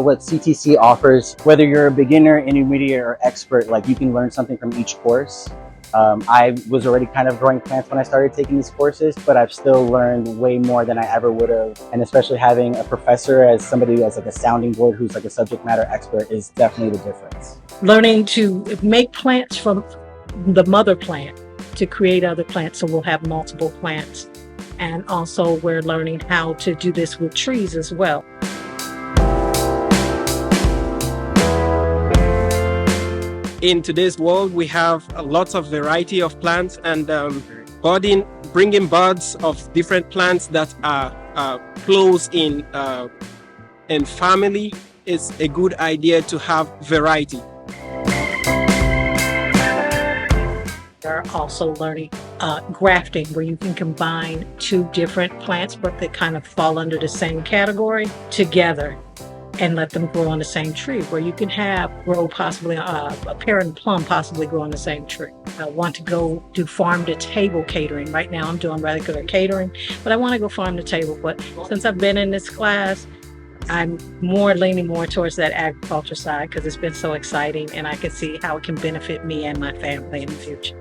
what CTC offers. Whether you're a beginner, intermediate, or expert, like you can learn something from each course. I was already kind of growing plants when I started taking these courses, but I've still learned way more than I ever would have. And especially having a professor as somebody who has like a sounding board, who's like a subject matter expert, is definitely the difference. Learning to make plants from the mother plant to create other plants, so we'll have multiple plants. And also we're learning how to do this with trees as well. In today's world, we have lots of variety of plants, and bringing buds of different plants that are close in family is a good idea to have variety. We're also learning grafting, where you can combine two different plants, but they kind of fall under the same category together and let them grow on the same tree, where you can grow possibly a pear and plum possibly grow on the same tree. I want to go do farm to table catering. Right now I'm doing regular catering, but I want to go farm to table. But since I've been in this class, I'm leaning more towards that agriculture side, because it's been so exciting and I can see how it can benefit me and my family in the future.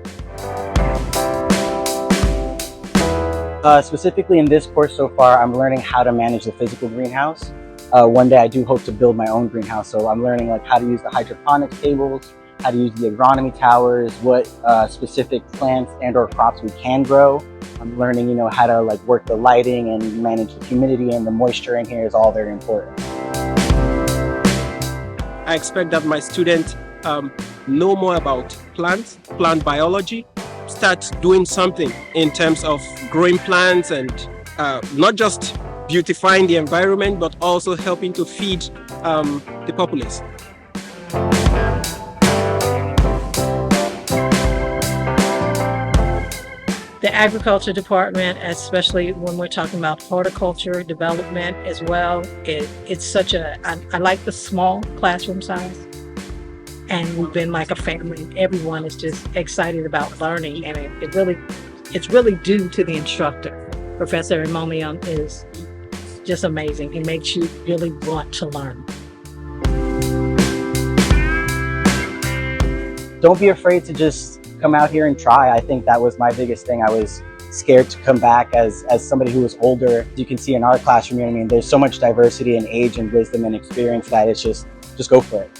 Specifically in this course so far, I'm learning how to manage the physical greenhouse. One day I do hope to build my own greenhouse, so I'm learning like how to use the hydroponics tables, how to use the agronomy towers, what specific plants and or crops we can grow. I'm learning, how to like work the lighting and manage the humidity and the moisture in here is all very important. I expect that my students know more about plants, plant biology, start doing something in terms of growing plants and not just beautifying the environment, but also helping to feed the populace. The agriculture department, especially when we're talking about horticulture development as well, it's such I like the small classroom size. And we've been like a family. Everyone is just excited about learning, and it's really due to the instructor. Professor Emomion is just amazing. He makes you really want to learn. Don't be afraid to just come out here and try. I think that was my biggest thing. I was scared to come back as somebody who was older. You can see in our classroom, there's so much diversity in age and wisdom and experience that it's just go for it.